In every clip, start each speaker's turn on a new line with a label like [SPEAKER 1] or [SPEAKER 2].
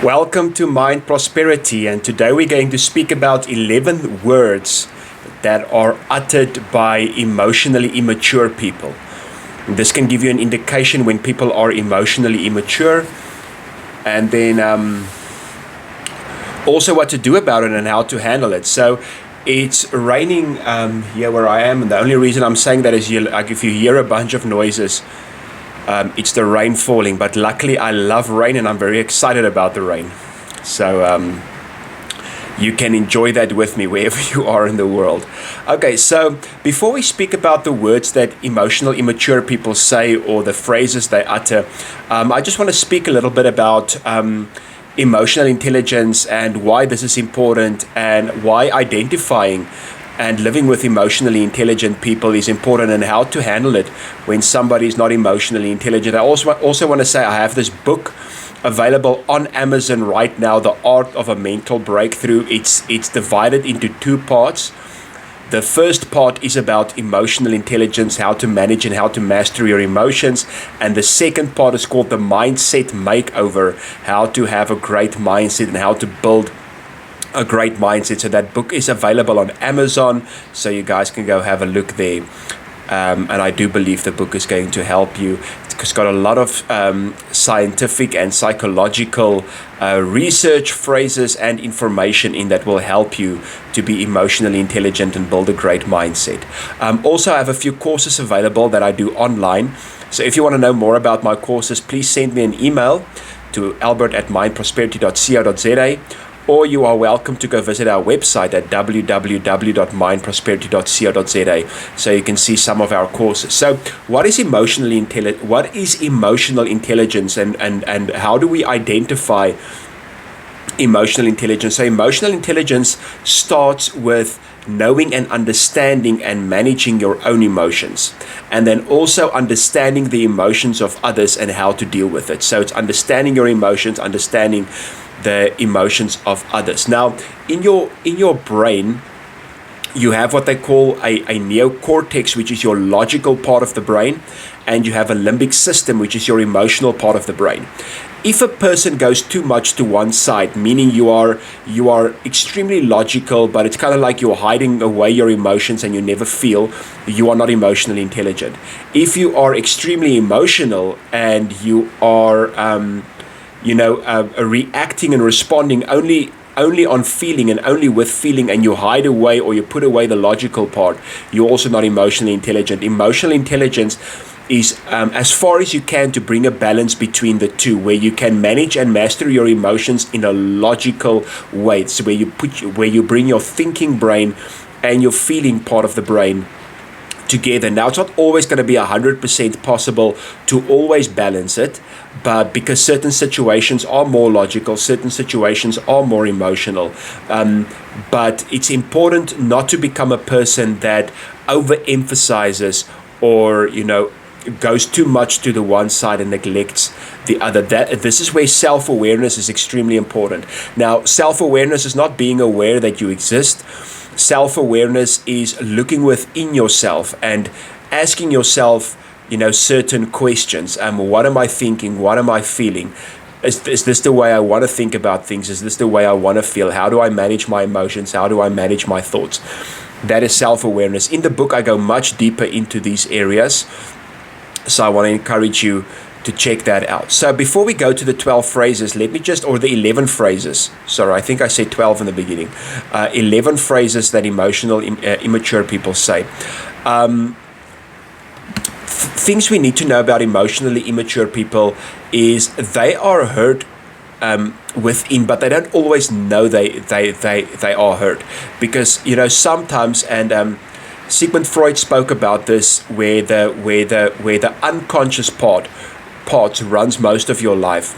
[SPEAKER 1] Welcome to Mind Prosperity, and today we're going to speak about 11 words that are uttered by emotionally immature people. This can give you an indication when people are emotionally immature, and then also what to do about it and how to handle it. So it's raining here where I am, and the only reason I'm saying that is if you hear a bunch of noises, it's the rain falling. But luckily I love rain and I'm very excited about the rain. So you can enjoy that with me wherever you are in the world. Okay, so before we speak about the words that emotional immature people say or the phrases they utter, I just want to speak a little bit about emotional intelligence and why this is important, and why identifying and living with emotionally intelligent people is important, and how to handle it when somebody is not emotionally intelligent. I also want to say I have this book available on Amazon right now, The Art of a Mental Breakthrough. It's divided into two parts. The first part is about emotional intelligence, how to manage and how to master your emotions. And the second part is called The Mindset Makeover, how to have a great mindset and how to build a great mindset. So that book is available on Amazon, so you guys can go have a look there. And I do believe the book is going to help you. It's got a lot of scientific and psychological research, phrases, and information in that will help you to be emotionally intelligent and build a great mindset. Also, I have a few courses available that I do online. So if you want to know more about my courses, please send me an email to albert@mindprosperity.co.za, or you are welcome to go visit our website at www.mindprosperity.co.za, so you can see some of our courses. So what is emotional intelligence, and how do we identify emotional intelligence? So emotional intelligence starts with knowing and understanding and managing your own emotions, and then also understanding the emotions of others and how to deal with it. So it's understanding your emotions, understanding the emotions of others. Now, in your brain, you have what they call a neocortex, which is your logical part of the brain, and you have a limbic system, which is your emotional part of the brain. If a person goes too much to one side, meaning you are extremely logical, but it's kind of like you're hiding away your emotions and you never feel, you are not emotionally intelligent. If you are extremely emotional and you are reacting and responding only on feeling and only with feeling, and you hide away or you put away the logical part, you're also not emotionally intelligent. Emotional intelligence is as far as you can to bring a balance between the two, where you can manage and master your emotions in a logical way. So where you bring your thinking brain and your feeling part of the brain together. Now, it's not always going to be 100% possible to always balance it, but because certain situations are more logical, certain situations are more emotional. But it's important not to become a person that overemphasizes or goes too much to the one side and neglects the other. This is where self-awareness is extremely important. Now, self-awareness is not being aware that you exist. Self-awareness is looking within yourself and asking yourself, certain questions. What am I thinking? What am I feeling? Is this the way I want to think about things? Is this the way I want to feel? How do I manage my emotions? How do I manage my thoughts? That is self-awareness. In the book, I go much deeper into these areas, so I want to encourage you to check that out. So before we go to the 12 phrases, or the 11 phrases. Sorry, I think I said 12 in the beginning. 11 phrases that immature people say. Things we need to know about emotionally immature people is they are hurt within, but they don't always know they are hurt, because sometimes, and Sigmund Freud spoke about this, where the unconscious part runs most of your life.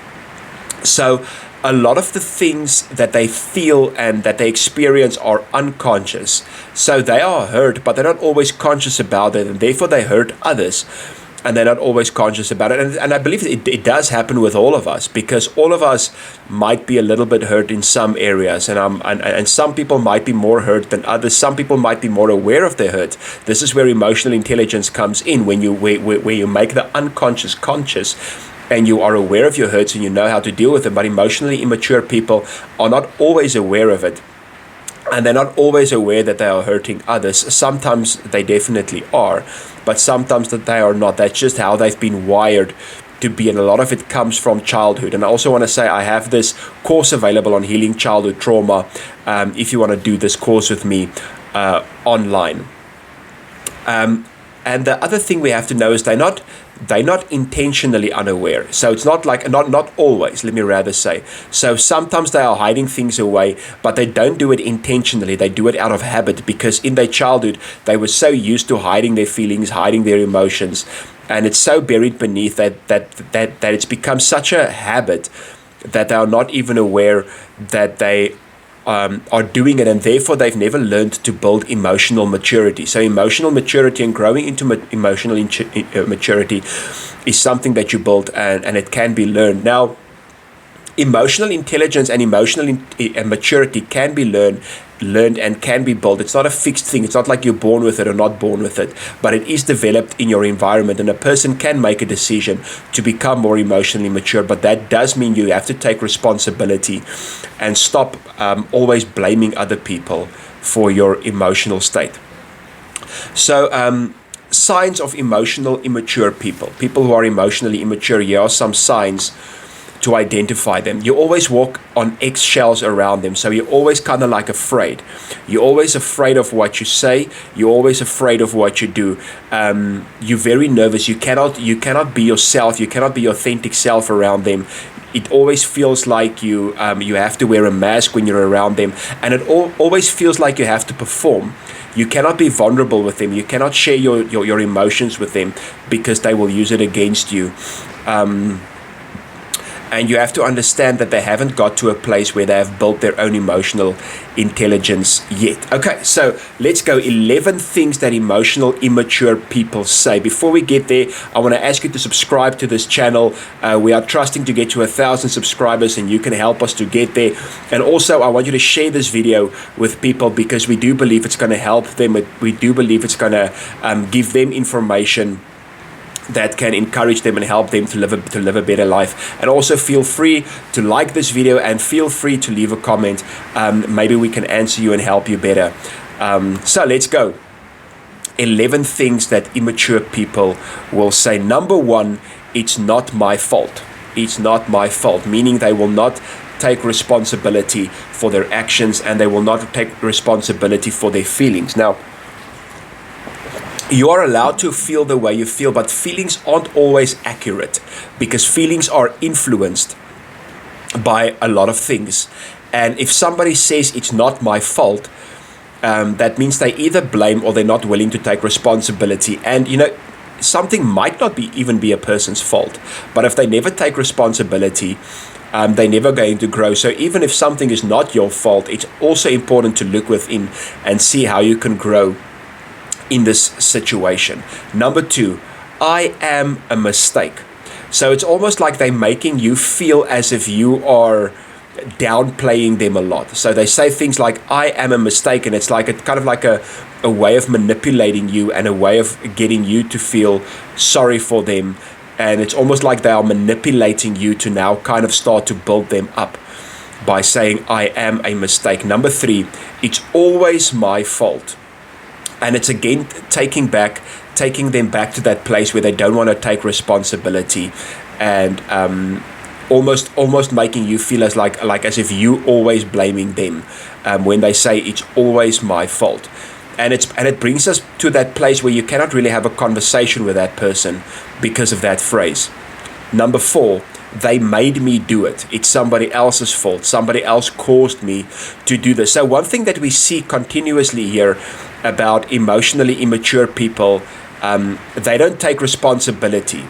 [SPEAKER 1] So a lot of the things that they feel and that they experience are unconscious. So they are hurt, but they're not always conscious about it, and therefore they hurt others, and they're not always conscious about it. And I believe it does happen with all of us, because all of us might be a little bit hurt in some areas, and some people might be more hurt than others. Some people might be more aware of their hurt. This is where emotional intelligence comes in, when you where you make the unconscious conscious, and you are aware of your hurts and you know how to deal with them. But emotionally immature people are not always aware of it. And they're not always aware that they are hurting others. Sometimes they definitely are, but sometimes that they are not. That's just how they've been wired to be, and a lot of it comes from childhood. And I also want to say I have this course available on healing childhood trauma, if you want to do this course with me online. And the other thing we have to know is they're not intentionally unaware. So it's not like, not always, let me rather say. So sometimes they are hiding things away, but they don't do it intentionally. They do it out of habit, because in their childhood they were so used to hiding their feelings, hiding their emotions, and it's so buried beneath that it's become such a habit that they are not even aware that they are doing it, and therefore they've never learned to build emotional maturity. So emotional maturity and growing into emotional maturity is something that you build, and it can be learned. Now, emotional intelligence and emotional maturity can be learned and can be built. It's not a fixed thing. It's not like you're born with it or not born with it, but it is developed in your environment, and a person can make a decision to become more emotionally mature. But that does mean you have to take responsibility and stop always blaming other people for your emotional state. So signs of emotional immature people who are emotionally immature. Here are some signs to identify them. You always walk on eggshells around them, so you're always kind of like afraid. You're always afraid of what you say. You're always afraid of what you do. You're very nervous. You cannot be yourself. You cannot be your authentic self around them. It always feels like you have to wear a mask when you're around them, and it always feels like you have to perform. You cannot be vulnerable with them. You cannot share your emotions with them, because they will use it against you. And you have to understand that they haven't got to a place where they have built their own emotional intelligence yet. Okay, so let's go 11 things that emotional immature people say. Before we get there, I want to ask you to subscribe to this channel. We are trusting to get to 1,000 subscribers, and you can help us to get there. And also, I want you to share this video with people, because we do believe it's going to help them. We do believe it's going to give them information that can encourage them and help them to live a better life. And also feel free to like this video, and feel free to leave a comment. Maybe we can answer you and help you better. So let's go. 11 things that immature people will say. Number one, it's not my fault. It's not my fault, meaning they will not take responsibility for their actions, and they will not take responsibility for their feelings. Now, you are allowed to feel the way you feel, but feelings aren't always accurate, because feelings are influenced by a lot of things. And if somebody says it's not my fault, that means they either blame or they're not willing to take responsibility. And something might not even be a person's fault, but if they never take responsibility, they're never going to grow. So even if something is not your fault, it's also important to look within and see how you can grow in this situation. Number two, I am a mistake. So it's almost like they're making you feel as if you are downplaying them a lot. So they say things like, I am a mistake, and it's kind of like a way of manipulating you, and a way of getting you to feel sorry for them. And it's almost like they are manipulating you to now kind of start to build them up by saying, I am a mistake. Number three, it's always my fault. And it's again taking them back to that place where they don't want to take responsibility, and almost making you feel as if you always blaming them when they say it's always my fault. And it brings us to that place where you cannot really have a conversation with that person because of that phrase. Number four, they made me do it. It's somebody else's fault. Somebody else caused me to do this. So one thing that we see continuously here about emotionally immature people, they don't take responsibility.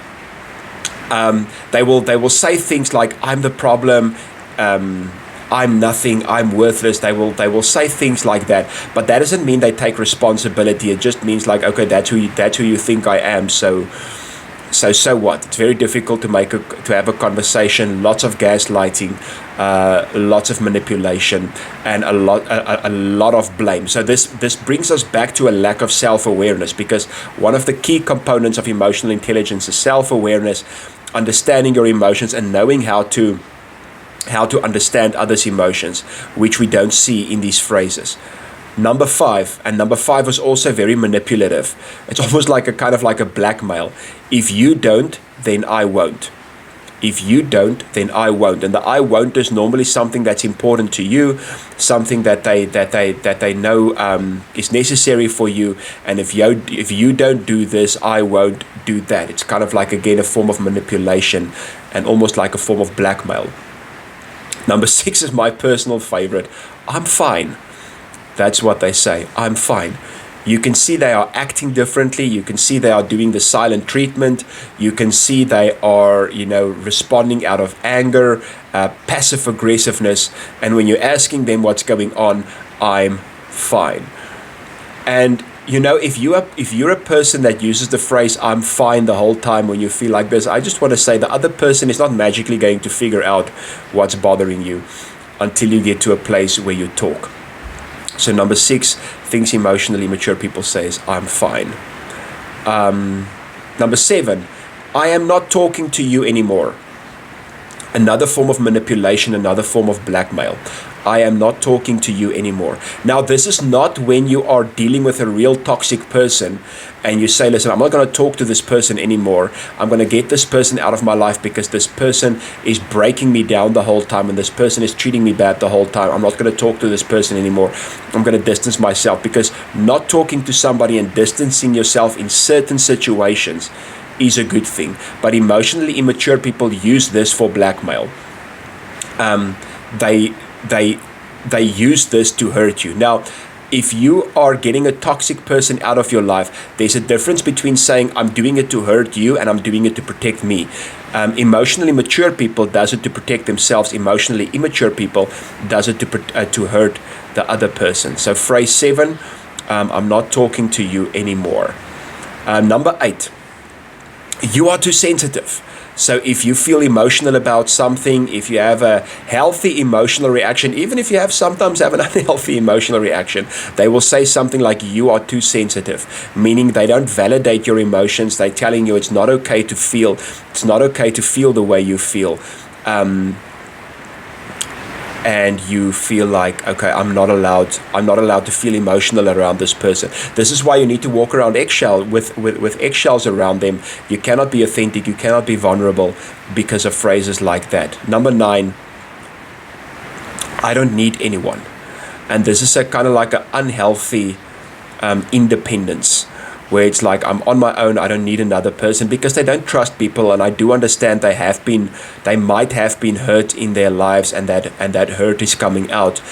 [SPEAKER 1] They will say things like, I'm the problem, I'm nothing, I'm worthless. They will say things like that, but that doesn't mean they take responsibility. It just means like, okay, that's who you think I am. So what? It's very difficult to have a conversation. Lots of gaslighting, lots of manipulation, and a lot of blame. So this brings us back to a lack of self-awareness, because one of the key components of emotional intelligence is self-awareness, understanding your emotions and knowing how to understand others' emotions, which we don't see in these phrases. Number 5, and number 5 was also very manipulative. It's almost like a kind of like a blackmail. If you don't, then I won't. If you don't, then I won't. And the I won't is normally something that's important to you, something that they know is necessary for you. And if you don't do this, I won't do that. It's kind of like, again, a form of manipulation and almost like a form of blackmail. Number 6 is my personal favorite. I'm fine. That's what they say. I'm fine. You can see they are acting differently. You can see they are doing the silent treatment. You can see they are, responding out of anger, passive aggressiveness. And when you're asking them what's going on, I'm fine. And if you're a person that uses the phrase "I'm fine" the whole time when you feel like this, I just want to say the other person is not magically going to figure out what's bothering you until you get to a place where you talk. So number 6, things emotionally mature people say is "I'm fine." Number 7, I am not talking to you anymore. Another form of manipulation, another form of blackmail. I am not talking to you anymore. Now, this is not when you are dealing with a real toxic person and you say, listen, I'm not going to talk to this person anymore. I'm going to get this person out of my life because this person is breaking me down the whole time and this person is treating me bad the whole time. I'm not going to talk to this person anymore. I'm going to distance myself, because not talking to somebody and distancing yourself in certain situations is a good thing. But emotionally immature people use this for blackmail. They use this to hurt you. Now, if you are getting a toxic person out of your life, there's a difference between saying I'm doing it to hurt you and I'm doing it to protect me. Emotionally mature people does it to protect themselves. Emotionally immature people does it to hurt the other person. So phrase 7, I'm not talking to you anymore. Number 8, you are too sensitive. So if you feel emotional about something, if you have a healthy emotional reaction, even if you sometimes have an unhealthy emotional reaction, they will say something like you are too sensitive, meaning they don't validate your emotions. They're telling you it's not okay to feel. It's not okay to feel the way you feel. And you feel like, okay, I'm not allowed to feel emotional around this person. This is why you need to walk around with eggshells around them. You cannot be authentic, you cannot be vulnerable because of phrases like that. Number 9, I don't need anyone. And this is a kind of like an unhealthy independence, where it's like I'm on my own, I don't need another person, because they don't trust people. And I do understand they might have been hurt in their lives, and that hurt is coming out.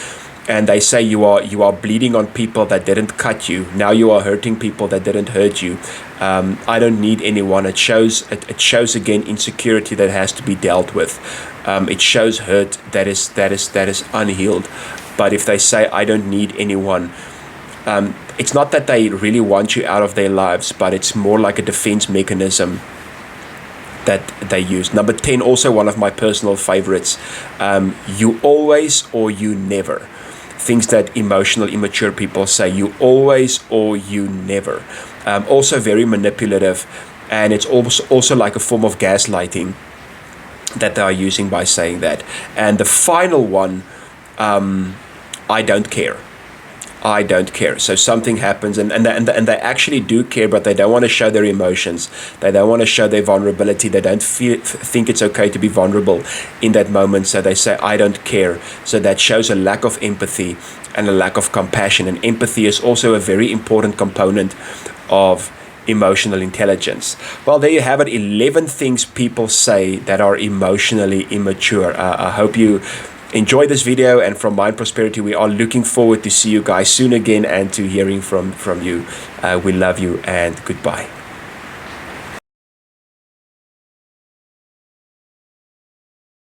[SPEAKER 1] And they say you are bleeding on people that didn't cut you. Now you are hurting people that didn't hurt you. I don't need anyone. It shows again insecurity that has to be dealt with. It shows hurt that is unhealed. But if they say I don't need anyone, it's not that they really want you out of their lives, but it's more like a defense mechanism that they use. Number 10, also one of my personal favorites. You always or you never. Things that emotional, immature people say. You always or you never. Also very manipulative, and it's also like a form of gaslighting that they are using by saying that. And the final one, I don't care. I don't care. So something happens, and they actually do care, but they don't want to show their emotions. They don't want to show their vulnerability. They don't think it's okay to be vulnerable in that moment. So they say, I don't care. So that shows a lack of empathy and a lack of compassion. And empathy is also a very important component of emotional intelligence. Well, there you have it. 11 things people say that are emotionally immature. I hope you enjoy this video, and from Mind Prosperity, we are looking forward to see you guys soon again and to hearing from you. We love you, and goodbye.